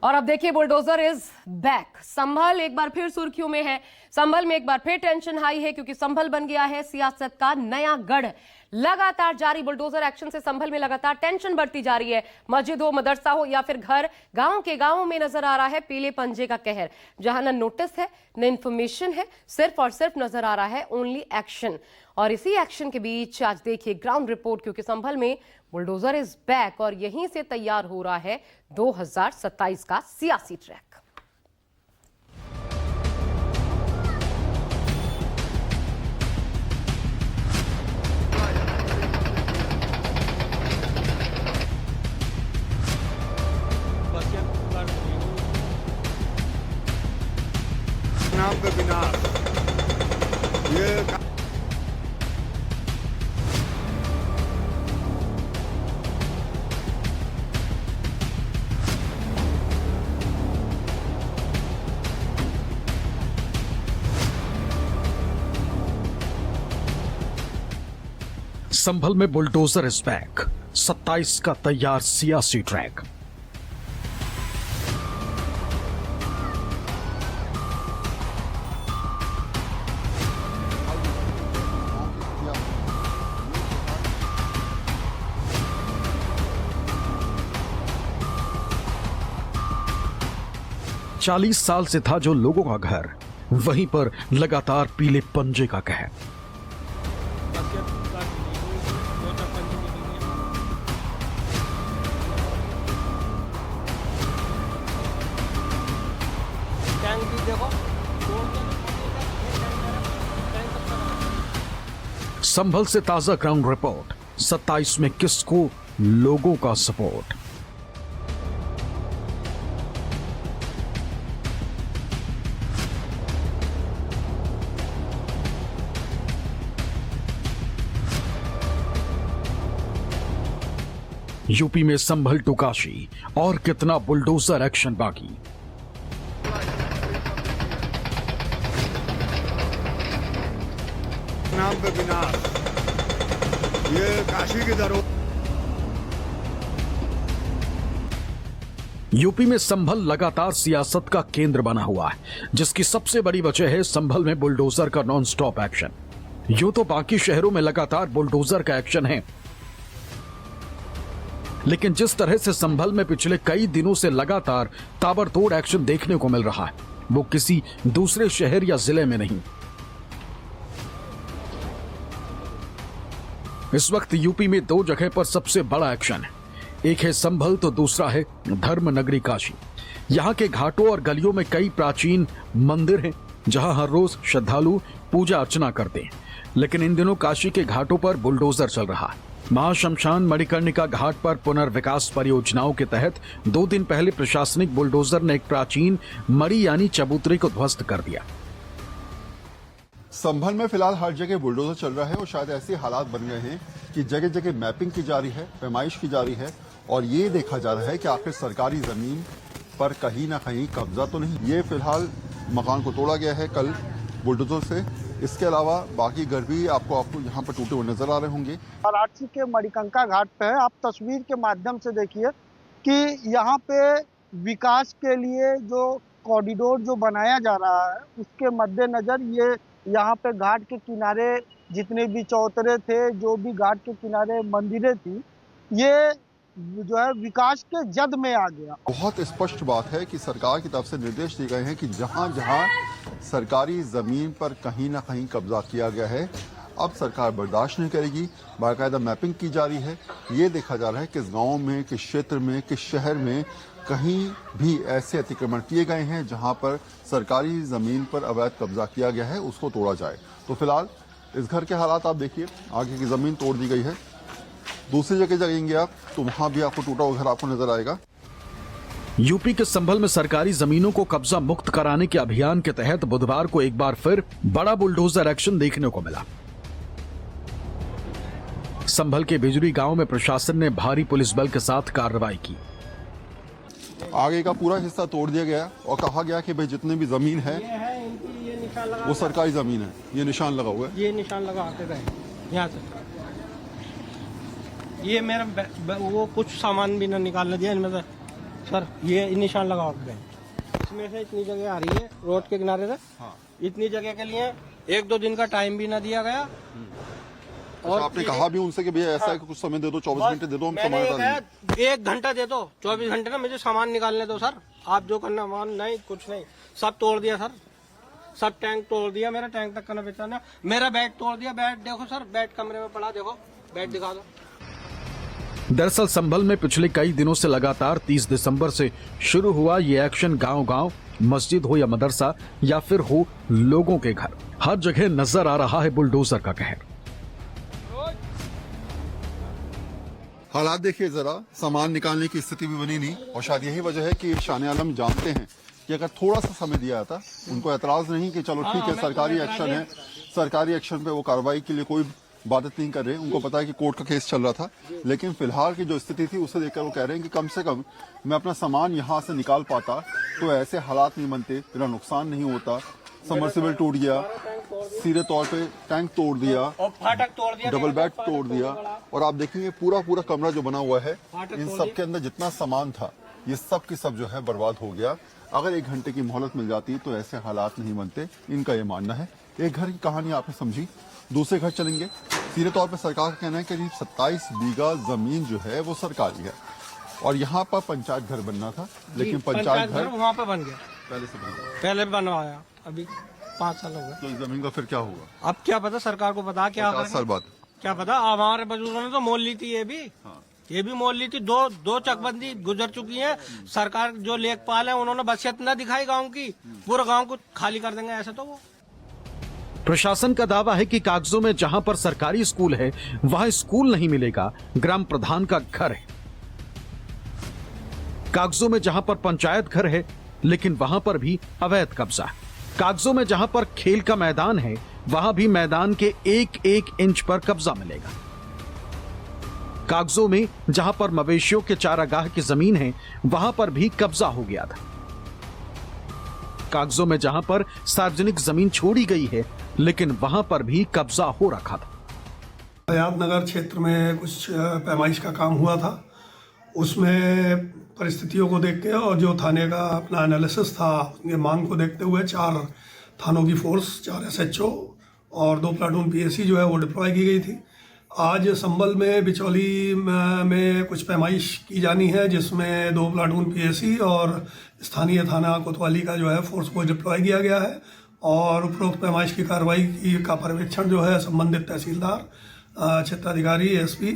और अब देखिए बुलडोजर इज बैक। संभल एक बार फिर सुर्खियों में है। संभल में एक बार फिर टेंशन हाई है क्योंकि संभल बन गया है सियासत का नया गढ़। लगातार जारी बुलडोजर एक्शन से संभल में लगातार टेंशन बढ़ती जा रही है। मस्जिद हो, मदरसा हो या फिर घर, गांव के गांवों में नजर आ रहा है पीले पंजे का कहर, जहां न नोटिस है न इंफॉर्मेशन है, सिर्फ और सिर्फ नजर आ रहा है ओनली एक्शन। और इसी एक्शन के बीच आज देखिए ग्राउंड रिपोर्ट, क्योंकि संभल में बुलडोजर इज बैक और यहीं से तैयार हो रहा है 2027 का सियासी ट्रैक। नाम पे बिना ये संभल में बुलडोजर इज बैक, 27 का तैयार सियासी ट्रैक। चालीस साल से था जो लोगों का घर, वहीं पर लगातार पीले पंजे का कहर। संभल से ताजा ग्राउंड रिपोर्ट। 27 में किसको लोगों का सपोर्ट। यूपी में संभल टू काशी और कितना बुलडोजर एक्शन बाकी। नाम पे बिना ये काशी की दरो। यूपी में संभल लगातार सियासत का केंद्र बना हुआ है, जिसकी सबसे बड़ी वजह है संभल में बुलडोजर का नॉन स्टॉप एक्शन। यूं तो बाकी शहरों में लगातार बुलडोजर का एक्शन है, लेकिन जिस तरह से संभल में पिछले कई दिनों से लगातार ताबड़तोड़ एक्शन देखने को मिल रहा है, वो किसी दूसरे शहर या जिले में नहीं। इस वक्त यूपी में दो जगह पर सबसे बड़ा एक्शन है। एक है संभल तो दूसरा है धर्म नगरी काशी। यहाँ के घाटों और गलियों में कई प्राचीन मंदिर हैं, जहां हर रोज श्रद्धालु पूजा अर्चना करते हैं। लेकिन इन दिनों काशी के घाटों पर बुलडोजर चल रहा है। महाशमशान मणिकर्णिका घाट पर पुनर्विकास परियोजनाओं के तहत 2 दिन पहले प्रशासनिक बुलडोजर ने एक प्राचीन मणि यानी चबूतरे को ध्वस्त कर दिया। संभल में फिलहाल हर जगह बुलडोजर चल रहा है और शायद ऐसे हालात बन गए हैं कि जगह जगह मैपिंग की जा रही है, पैमाइश की जा रही है और ये देखा जा रहा है कि आखिर सरकारी जमीन पर कहीं ना कहीं कब्जा तो नहीं। ये फिलहाल मकान को तोड़ा गया है कल बुलडोजर से। इसके अलावा बाकी घर भी आपको यहाँ पर टूटे हुए नजर आ रहे होंगे। वाराणसी के मणिकर्णिका घाट पे है। आप तस्वीर के माध्यम से देखिए कि यहाँ पे विकास के लिए जो कॉरिडोर जो बनाया जा रहा है, उसके मद्देनजर ये यहाँ पे घाट के किनारे जितने भी चौतरे थे, जो भी घाट के किनारे मंदिरें थी, ये जो है विकास के जद में आ गया। बहुत स्पष्ट बात है कि सरकार की तरफ से निर्देश दिए गए हैं कि जहां जहां सरकारी जमीन पर कहीं ना कहीं कब्जा किया गया है, अब सरकार बर्दाश्त नहीं करेगी। बाकायदा मैपिंग की जा रही है। ये देखा जा रहा है किस गांव में, किस क्षेत्र में, किस शहर में कहीं भी ऐसे अतिक्रमण किए गए हैं जहां पर सरकारी जमीन पर अवैध कब्जा किया गया है, उसको तोड़ा जाए। तो फिलहाल इस घर के हालात आप देखिए, आगे की जमीन तोड़ दी गई है। दूसरी जगह जाएंगे आप तो वहां भी आपको टूटा हुआ घर आपको नजर आएगा। यूपी के संभल में सरकारी जमीनों को कब्जा मुक्त कराने के अभियान के तहत बुधवार को एक बार फिर बड़ा बुलडोजर एक्शन देखने को मिला। संभल के बिजली गांव में प्रशासन ने भारी पुलिस बल के साथ कार्रवाई की। आगे का पूरा हिस्सा तोड़ दिया गया और कहा गया कि भाई जितनी भी जमीन है वो सरकारी जमीन है। ये निशान लगा हुआ है, ये निशान लगा के गए यहाँ से। ये मेरा वो कुछ सामान भी ना निकालने दिया इनमें से। सर ये निशान लगाओ बैंक इसमें से इतनी जगह आ रही है रोड के किनारे से। हाँ। इतनी जगह के लिए 1-2 दिन का टाइम भी ना दिया गया। और आपने कहा भी उनसे कि भैया ऐसा है कि कुछ समय दे दो, 24 घंटे दे दो, हम मैंने सामान ये हटा देंगे। कहा 1 घंटा दे दो, 24 घंटे ना मुझे सामान निकालने दो सर। आप जो करना मान नहीं, कुछ नहीं, सब तोड़ दिया सर। सब टैंक तोड़ दिया, मेरा टैंक तक करना बेचाना, मेरा बेड तोड़ दिया। बेड देखो सर, बेड कमरे में पड़ा, देखो बेड दिखा दो। दरअसल संभल में पिछले कई दिनों से लगातार 30 दिसंबर से शुरू हुआ ये एक्शन गांव-गांव, मस्जिद हो या मदरसा या फिर हो लोगों के घर, हर जगह नजर आ रहा है बुलडोजर का कहर। हालात देखिए जरा, सामान निकालने की स्थिति भी बनी नहीं, और शायद यही वजह है कि शान आलम जानते हैं कि अगर थोड़ा सा समय दिया जाता, उनको एतराज नहीं कि चलो ठीक है सरकारी एक्शन है, सरकारी एक्शन पे वो कार्रवाई के लिए कोई बात नहीं कर रहे, उनको पता है कि कोर्ट का केस चल रहा था। लेकिन फिलहाल की जो स्थिति थी उसे देखकर वो कह रहे हैं कि कम से कम मैं अपना सामान यहाँ से निकाल पाता तो ऐसे हालात नहीं बनते, मेरा नुकसान नहीं होता। सबमर्सिबल टूट गया, सीधे तौर पे टैंक तोड़ दिया, और फाटक तोड़ दिया, डबल बेड तोड़ दिया, और आप देखेंगे पूरा पूरा कमरा जो बना हुआ है, इन सब के अंदर जितना सामान था ये सब की सब जो है बर्बाद हो गया। अगर 1 घंटे की मोहलत मिल जाती तो ऐसे हालात नहीं बनते, इनका ये मानना है। एक घर की कहानी आपने समझी, दूसरे घर चलेंगे। सीधे तौर पर सरकार का कहना है कि 27 बीघा जमीन जो है वो सरकारी है, और यहाँ पर पंचायत घर बनना था, लेकिन पंचायत घर वहाँ पे बन गया, पहले से बना। पहले बनवाया, अभी 5 साल हो गए। तो इस जमीन का फिर क्या होगा? अब क्या पता, सरकार को पता क्या 50 साल बाद। क्या पता। हमारे बुजुर्गों ने तो मोल ली थी, ये भी मोल ली थी। दो चकबंदी गुजर चुकी है। सरकार जो लेखपाल है उन्होंने बसियत न दिखाई गांव की, पूरा गांव को खाली कर देंगे ऐसे। तो वो प्रशासन का दावा है कि कागजों में जहां पर सरकारी स्कूल है वहां स्कूल नहीं मिलेगा, ग्राम प्रधान का घर है। कागजों में जहां पर पंचायत घर है लेकिन वहां पर भी अवैध कब्जा है। कागजों में जहां पर खेल का मैदान है वहां भी मैदान के 1-1 इंच पर कब्जा मिलेगा। कागजों में जहां पर मवेशियों के चारागाह की जमीन है वहां पर भी कब्जा हो गया था। कागजों में जहां पर सार्वजनिक जमीन छोड़ी गई है लेकिन वहां पर भी कब्जा हो रखा था। हयात नगर क्षेत्र में कुछ पैमाइश का काम हुआ था, उसमें परिस्थितियों को देख के और जो थाने का अपना एनालिसिस था, उनके मांग को देखते हुए 4 थानों की फोर्स, 4 SHO और 2 प्लाटून PSC जो है वो डिप्लॉय की गई थी। आज संभल में बिचौली में कुछ पैमाइश की जानी है, जिसमें 2 प्लाटून PSC और स्थानीय थाना कोतवाली का जो है फोर्स को डिप्लॉय किया गया है, और उपरोक्त पैमाइश की कार्रवाई का पर्यवेक्षण जो है संबंधित तहसीलदार, क्षेत्राधिकारी, SP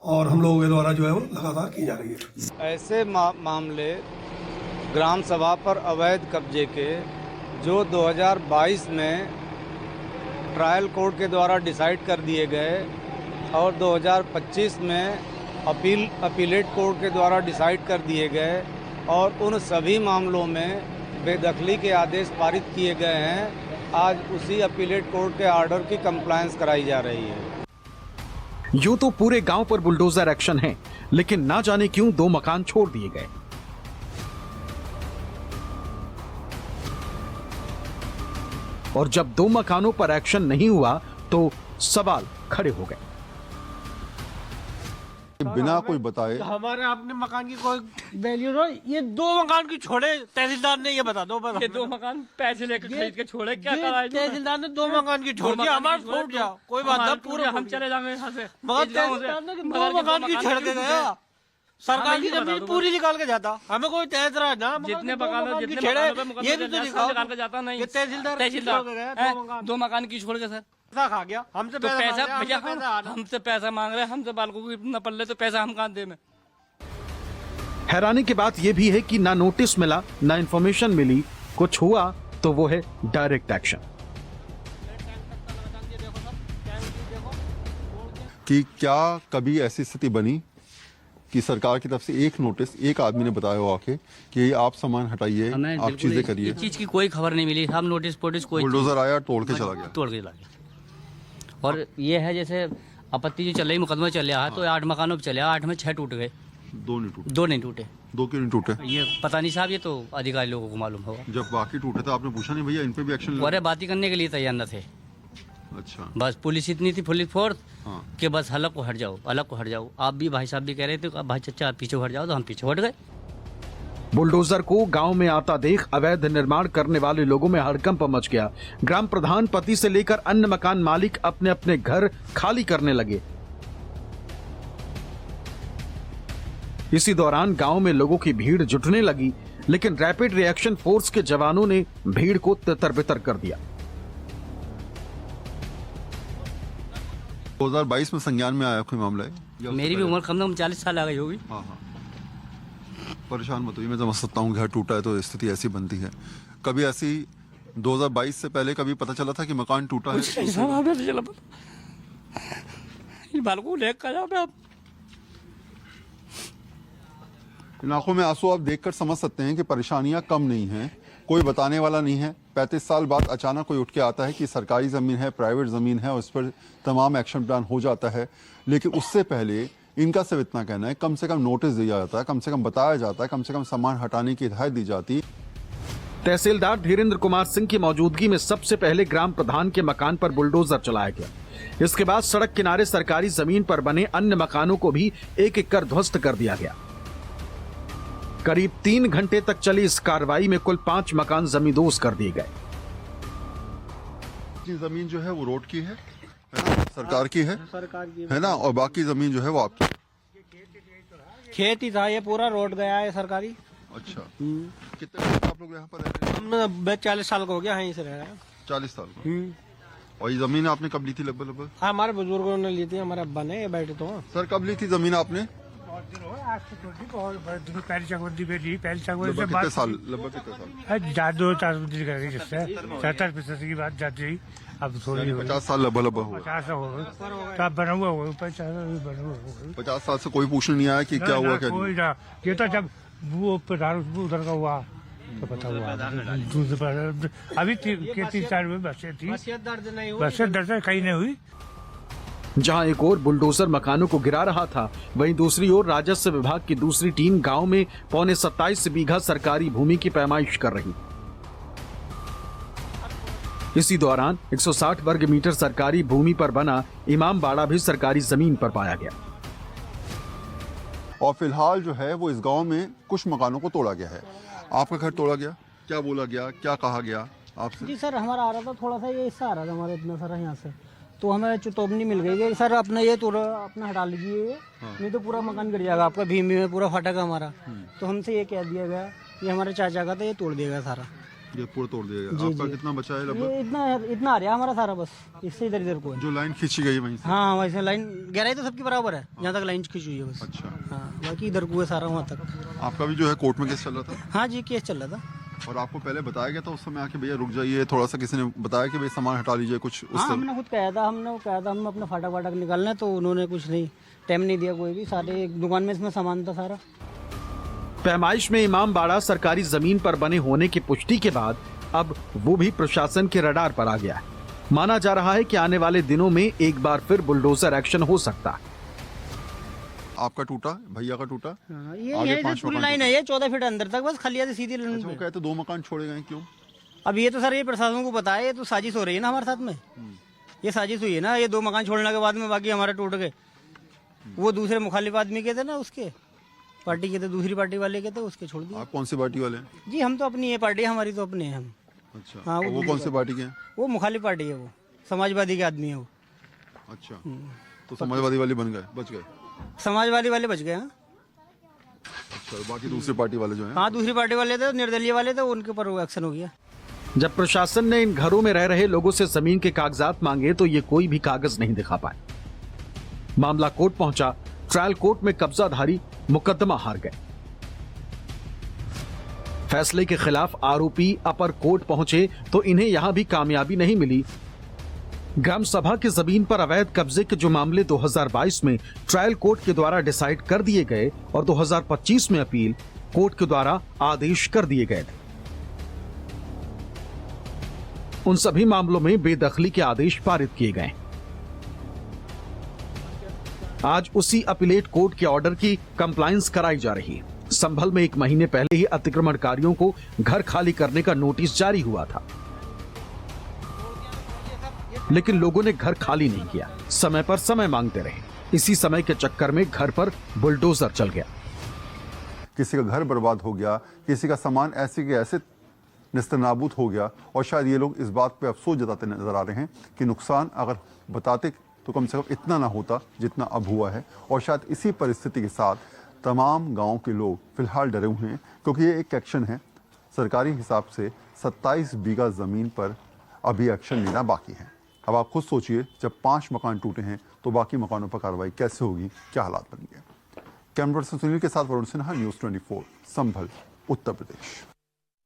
और हम लोगों के द्वारा जो है वो लगातार की जा रही है। ऐसे मामले ग्राम सभा पर अवैध कब्जे के जो 2022 में ट्रायल कोर्ट के द्वारा डिसाइड कर दिए गए और 2025 में अपीलेट कोर्ट के द्वारा डिसाइड कर दिए गए, और उन सभी मामलों में बेदखली के आदेश पारित किए गए हैं। आज उसी अपीलेट कोर्ट के आर्डर की कंप्लायंस कराई जा रही है। यूं तो पूरे गांव पर बुलडोजर एक्शन है, लेकिन ना जाने क्यों 2 मकान छोड़ दिए गए। और जब 2 मकानों पर एक्शन नहीं हुआ तो सवाल खड़े हो गए। बिना कोई बताए हमारे अपने मकान की कोई वैल्यू हो, ये 2 मकान की छोड़े तहसीलदार ने, ये बता दो। ये 2 मकान पैसे लेकर खरीद के छोड़े, क्या करा? तहसीलदार ने 2 मकान की छोड़ दिया, हमारे छोड़ जाओ, कोई बात नहीं, पूरे हम चले जाएंगे यहाँ से। मगर तहसीलदार ने 2 मकान की छोड़ के गया, सरकार की जमीन पूरी निकाल के जाता। हमें कोई तहसीलदार ना, जितने मकान ये भी तो निकाल के जाता नहीं। तहसीलदार 2 मकान की छोड़ के सर खा गया हमसे तो पैसा। भैया हमसे पैसा मांग रहे, हमसे बालकों को न पल्ले तो पैसा हम कहाँ दे में। हैरानी की बात यह भी है कि ना नोटिस मिला, ना इंफॉर्मेशन मिली, कुछ हुआ तो वो है डायरेक्ट एक्शन। कि क्या कभी ऐसी स्थिति बनी कि सरकार की तरफ से एक नोटिस एक आदमी ने बताया हो आके कि आप सामान हटाइए, आप चीजें करिए, इस चीज की कोई खबर नहीं मिली। हम नोटिस पोटिस कोई, बुलडोजर आया तोड़ के चला गया, तोड़ के चला गया। और ये है जैसे आपत्ति जो चल रही, मुकदमा चल रहा है, तो 8 मकानों पे चले, 8 में 6 टूट गए, 2 नहीं टूटे। 2 नहीं टूटे। 2 क्यों नहीं टूटे? ये पता नहीं साहब, ये तो अधिकारी लोगों को मालूम होगा। जब बाकी टूटे थे आपने पूछा नहीं भैया इन पे भी एक्शन अरे बात ही करने के लिए तैयार न थे। अच्छा, बस पुलिस इतनी थी, पुलिस फोर्स हाँ। कि बस अलग को हट जाओ, अलग को हट जाओ। आप भी भाई साहब भी कह रहे थे भाई चचा आप पीछे हट जाओ, तो हम पीछे हट गए। बुलडोजर को गांव में आता देख अवैध निर्माण करने वाले लोगों में हड़कंप मच गया। ग्राम प्रधान पति से लेकर अन्य मकान मालिक अपने अपने घर खाली करने लगे। इसी दौरान गांव में लोगों की भीड़ जुटने लगी, लेकिन रैपिड रिएक्शन फोर्स के जवानों ने भीड़ को तितर-बितर कर दिया। 2022 में संज्ञान में आया कोई मामला है? मेरी भी उम्र कम से कम 40 साल आ गई होगी। हाँ हाँ, परेशान मत होइए, मैं समझ सकता हूँ घर टूटा है तो स्थिति ऐसी बनती है। कभी ऐसी 2022 से पहले कभी पता चला था कि मकान टूटा है? इन आंखों में आंसू आप देखकर समझ सकते हैं कि परेशानियां कम नहीं हैं। कोई बताने वाला नहीं है। 35 साल बाद अचानक कोई उठ के आता है कि सरकारी ज़मीन है, प्राइवेट ज़मीन है, उस पर तमाम एक्शन प्लान हो जाता है। लेकिन उससे पहले इनका सिर्फ इतना कहना है, कम से कम नोटिस दिया जाता है, कम से कम बताया जाता है, कम से कम सामान हटाने की हिदायत दी जाती। तहसीलदार धीरेन्द्र कुमार सिंह की मौजूदगी में सबसे पहले ग्राम प्रधान के मकान पर बुलडोजर चलाया गया। इसके बाद सड़क किनारे सरकारी जमीन पर बने अन्य मकानों को भी एक एक कर ध्वस्त कर दिया गया। करीब 3 घंटे तक चली इस कार्रवाई में कुल 5 मकान जमींदोज कर दिए गए। जमीन जो है वो रोड की है ना? सरकार की है ना? और बाकी जमीन जो है वो आपकी खेत ही था, ये पूरा रोड गया है सरकारी। अच्छा, कितने साल आप लोग यहाँ पर रह रहे हैं? हम 40 साल का हो गया यहीं से रह रहे हैं। 40 साल का। और ये जमीन आपने कब ली थी लगभग? हाँ, हमारे बुजुर्गों ने ली थी, हमारे अब्बा ने। ये बैठे तो सर, कब ली थी जमीन आपने? पहली चकबंदी पे ली, पहली चकबंदी से कितने साल? लगभग कितने साल? जादू चकबंदी कर रही जिससे 70% की बात जाती रही। अब थोड़ी 50 साल लगभग हुआ। 50 हो गए तो अब बना हुआ होगा, 50 बना हुआ। 50 साल से कोई पूछने नहीं आया कि क्या हुआ क्या कोई ना। ये तो जब वो प्रधान उधर का हुआ तो पता हुआ। अभी 3-4 में बसें थी, बसें दर्ज कहीं नहीं हुई। जहां एक ओर बुलडोजर मकानों को गिरा रहा था, वहीं दूसरी ओर राजस्व विभाग की दूसरी टीम गांव में 27.25 बीघा सरकारी भूमि की पैमाइश कर रही। इसी दौरान 160 वर्ग मीटर सरकारी भूमि पर बना इमाम बाड़ा भी सरकारी जमीन पर पाया गया। और फिलहाल जो है वो इस गांव में कुछ मकानों को तोड़ा गया है। आपका घर तोड़ा गया, क्या बोला गया, क्या कहा गया आपसे? जी सर, हमारा आ रहा था थोड़ा सा, ये हिस्सा आ रहा था हमारा इतना सारा यहाँ से, तो हमें चेतावनी मिल गई कि सर अपना ये तोड़ा अपना हटा लीजिए, नहीं तो पूरा मकान गिर जाएगा आपका, भीम में पूरा फटा का हमारा। तो हमसे ये कह दिया गया, ये हमारे चाचा का था, ये तोड़ दिया सारा। ये पूरा तोड़ दिया गया। आपका कितना बचा है लगभग? ये इतना आ रहा हमारा सारा, बस इससे इधर इधर को जो लाइन खींची गई वहीं से? हाँ, वैसे लाइन गहराई तो सबकी बराबर है, जहाँ तक लाइन खींची हुई है बस। अच्छा, हाँ, बाकी इधर को है सारा वहाँ तक। आपका भी जो है कोर्ट में केस चल रहा था? हाँ जी, केस चल रहा था। और आपको पहले बताया गया था उस समय आके भैया रुक जाइए थोड़ा सा, किसी ने बताया कि भाई सामान हटा लीजिए कुछ? हाँ, हमने खुद कहा था, हम अपना फाटक वाटक निकालना, तो उन्होंने कुछ नहीं टाइम नहीं दिया कोई भी। सारे एक दुकान में इसमें सामान था सारा। पैमाइश में इमाम बाड़ा सरकारी जमीन पर बने होने की पुष्टि के बाद अब वो भी प्रशासन के रडार पर आ गया है। माना जा रहा है कि आने वाले दिनों में एक बार फिर बुलडोजर एक्शन हो सकता है। आपका टूटा, भैया का टूटा? हाँ, ये पूरी लाइन है, ये 14 फीट अंदर तक बस खाली है सीधी लाइन। अच्छा, वो कहते 2 मकान छोड़े गए, क्यों? अब ये तो सर ये प्रशासन को पता है, ये तो साजिश हो रही है ना हमारे साथ में। ये साजिश हुई है ना, ये 2 मकान छोड़ने के बाद में बाकी हमारे टूट गए। वो दूसरे मुखालिफ आदमी के थे ना, उसके पार्टी के थे, दूसरी पार्टी वाले के थे, उसके छोड़ दिए। आप कौन सी पार्टी वाले हैं? जी हम तो अपनी ये पार्टी है, हमारी तो अपने हैं हम। अच्छा, हाँ, वो कौन सी पार्टी के हैं? वो मुखालिफ पार्टी है, वो समाजवादी के आदमी है वो। अच्छा, तो समाजवादी वाले बन गए, बच गए? समाजवादी वाले बच गए। हाँ, अच्छा, बाकी दूसरी पार्टी वाले जो हैं? हाँ, दूसरी पार्टी वाले थे, निर्दलीय वाले थे, उनके ऊपर वो एक्शन हो गया। जब प्रशासन ने इन घरों में रह रहे लोगों से जमीन के कागजात मांगे तो ये कोई भी कागज नहीं दिखा पाए। मामला कोर्ट पहुंचा, ट्रायल कोर्ट में कब्जाधारी मुकदमा हार गए। फैसले के खिलाफ आरोपी अपर कोर्ट पहुंचे तो इन्हें यहां भी कामयाबी नहीं मिली। ग्राम सभा की जमीन पर अवैध कब्जे के जो मामले 2022 में ट्रायल कोर्ट के द्वारा डिसाइड कर दिए गए और 2025 में अपील कोर्ट के द्वारा आदेश कर दिए गए थे, उन सभी मामलों में बेदखली के आदेश पारित किए गए। आज उसी अपीलेट कोर्ट के ऑर्डर की कंप्लायंस कराई जा रही है। संभल में 1 महीने पहले ही अतिक्रमणकारियों को घर खाली करने का नोटिस जारी हुआ था, लेकिन लोगों ने घर खाली नहीं किया, समय पर समय मांगते रहे। इसी समय के चक्कर में घर पर बुलडोजर चल गया। किसी का घर बर्बाद हो गया, किसी का सामान ऐसे के ऐसे निस्तनाबूद हो गया, और शायद ये लोग इस बात पे अफसोस जताते नजर आ रहे हैं कि नुकसान अगर बताते तो कम से कम इतना ना होता जितना अब हुआ है। और शायद इसी परिस्थिति के साथ तमाम गाँव के लोग फिलहाल डरे हुए हैं, क्योंकि ये एक एक्शन है। सरकारी हिसाब से 27 बीघा ज़मीन पर अभी एक्शन लेना बाकी है। अब आप खुद सोचिए, जब 5 मकान टूटे हैं तो बाकी मकानों पर कार्रवाई कैसे होगी, क्या हालात बन गए। कैमरा पर्सन सुनील के साथ वरुण सिन्हा, न्यूज़ 24, संभल, उत्तर प्रदेश।